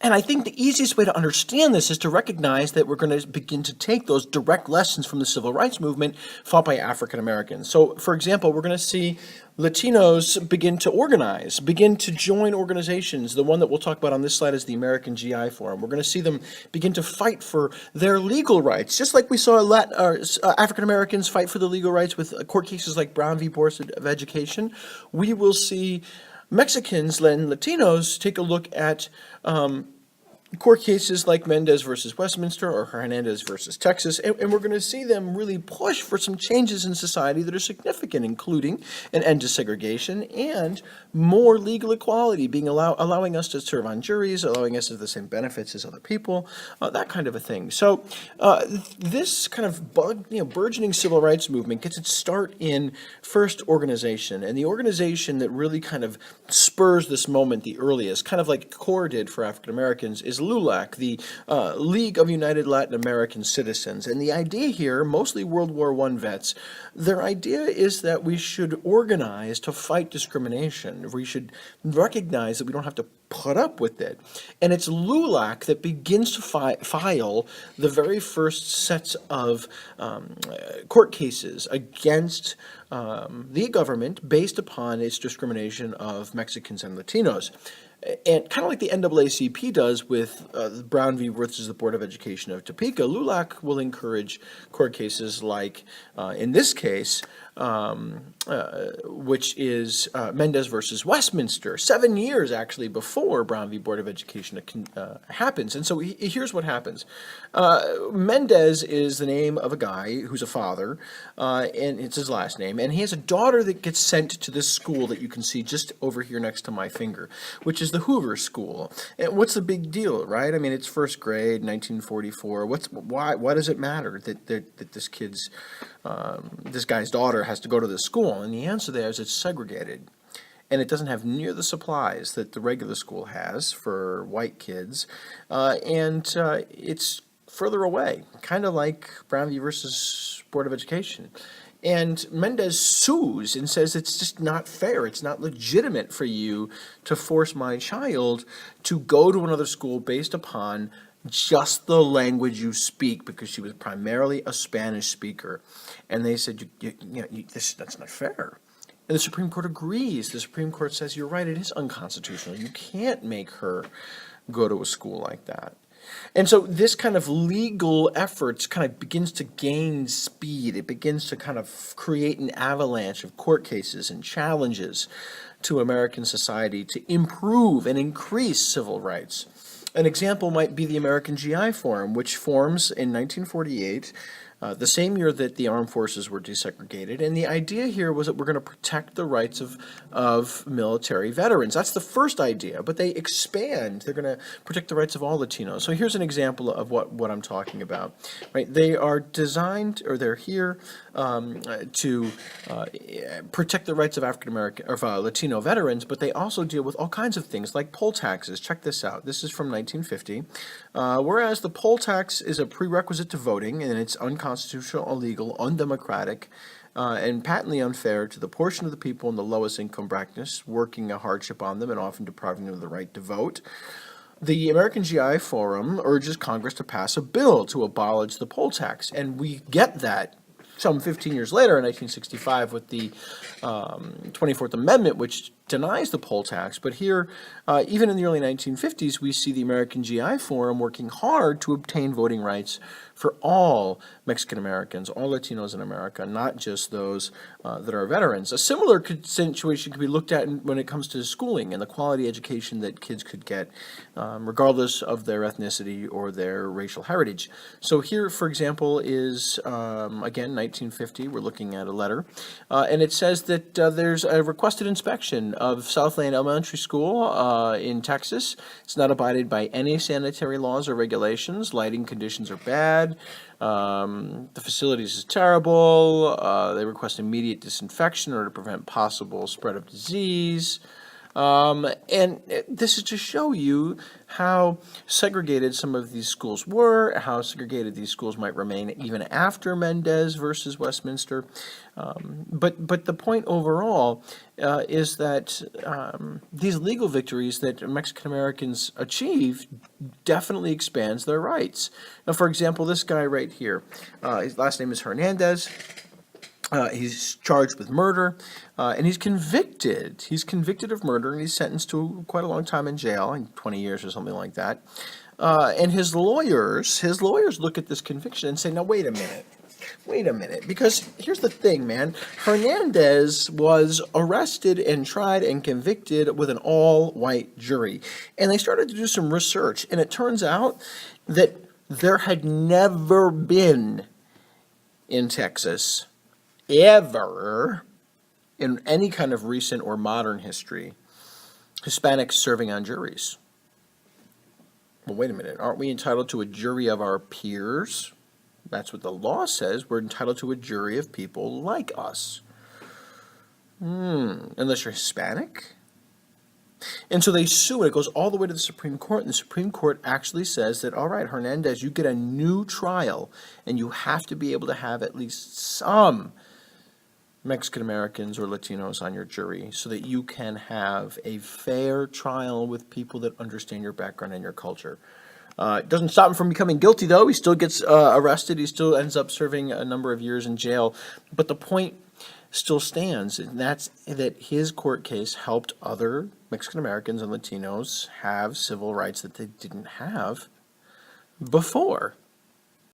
And I think the easiest way to understand this is to recognize that we're going to begin to take those direct lessons from the civil rights movement fought by African Americans. So, for example, we're going to see Latinos begin to organize, begin to join organizations. The one that we'll talk about on this slide is the American GI Forum. We're going to see them begin to fight for their legal rights, just like we saw African Americans fight for the legal rights with court cases like Brown v. Board of Education. We will see Mexicans and Latinos take a look at court cases like Mendez versus Westminster or Hernandez versus Texas, and we're going to see them really push for some changes in society that are significant, including an end to segregation and more legal equality, allowing us to serve on juries, allowing us to have the same benefits as other people, that kind of a thing. So this kind of burgeoning civil rights movement gets its start in first organization, and the organization that really kind of spurs this moment the earliest, kind of like CORE did for African Americans, is LULAC, the League of United Latin American Citizens. And the idea here, mostly World War I vets, their idea is that we should organize to fight discrimination. We should recognize that we don't have to put up with it. And it's LULAC that begins to file the very first sets of court cases against the government based upon its discrimination of Mexicans and Latinos. And kind of like the NAACP does with Brown v. versus the Board of Education of Topeka, LULAC will encourage court cases like, in this case, which is Mendez versus Westminster, 7 years actually before Brown v. Board of Education happens. And so here's what happens. Mendez is the name of a guy who's a father, and it's his last name, and he has a daughter that gets sent to this school that you can see just over here next to my finger, which is the Hoover School. And what's the big deal, right? I mean, it's first grade, 1944. Why does it matter that this kid's this guy's daughter has to go to this school? And the answer there is it's segregated. And it doesn't have near the supplies that the regular school has for white kids. And it's further away, kind of like Brown v. versus Board of Education. And Mendez sues and says it's just not fair. It's not legitimate for you to force my child to go to another school based upon just the language you speak, because she was primarily a Spanish speaker. And they said, that's not fair. And the Supreme Court agrees. The Supreme Court says, you're right, it is unconstitutional. You can't make her go to a school like that. And so this kind of legal efforts kind of begins to gain speed. It begins to kind of create an avalanche of court cases and challenges to American society to improve and increase civil rights. An example might be the American GI Forum, which forms in 1948, the same year that the armed forces were desegregated. And the idea here was that we're going to protect the rights of military veterans. That's the first idea, but they expand. They're going to protect the rights of all Latinos. So here's an example of what I'm talking about. Right? They are designed, or they're here to protect the rights of African American or Latino veterans, but they also deal with all kinds of things like poll taxes. Check this out. This is from 1950. Whereas the poll tax is a prerequisite to voting, and it's unconstitutional, illegal, undemocratic, and patently unfair to the portion of the people in the lowest income brackets, working a hardship on them and often depriving them of the right to vote. The American GI Forum urges Congress to pass a bill to abolish the poll tax, and we get that some 15 years later in 1965 with the 24th Amendment, which denies the poll tax. But here, even in the early 1950s, we see the American GI Forum working hard to obtain voting rights for all Mexican Americans, all Latinos in America, not just those that are veterans. A similar situation could be looked at when it comes to schooling and the quality education that kids could get, regardless of their ethnicity or their racial heritage. So here, for example, is, again, 1950. We're looking at a letter, and it says that there's a requested inspection of Southland Elementary School in Texas. It's not abided by any sanitary laws or regulations. Lighting conditions are bad. The facilities is terrible. They request immediate disinfection in order to prevent possible spread of disease. And this is to show you how segregated some of these schools were, how segregated these schools might remain even after Mendez versus Westminster. But the point overall is that these legal victories that Mexican Americans achieve definitely expands their rights. Now, for example, this guy right here, his last name is Hernandez. He's charged with murder, and he's convicted. He's convicted of murder, and he's sentenced to quite a long time in jail, like 20 years or something like that. And his lawyers look at this conviction and say, "Now wait a minute, because here's the thing, man. Hernandez was arrested and tried and convicted with an all-white jury, and they started to do some research, and it turns out that there had never been in Texas." Ever, in any kind of recent or modern history, Hispanics serving on juries. Well, wait a minute. Aren't we entitled to a jury of our peers? That's what the law says. We're entitled to a jury of people like us. Unless you're Hispanic? And so they sue, and it goes all the way to the Supreme Court, and the Supreme Court actually says that, all right, Hernandez, you get a new trial, and you have to be able to have at least some Mexican Americans or Latinos on your jury so that you can have a fair trial with people that understand your background and your culture. It doesn't stop him from becoming guilty, though. He still gets arrested. He still ends up serving a number of years in jail. But the point still stands, and that's that his court case helped other Mexican Americans and Latinos have civil rights that they didn't have before.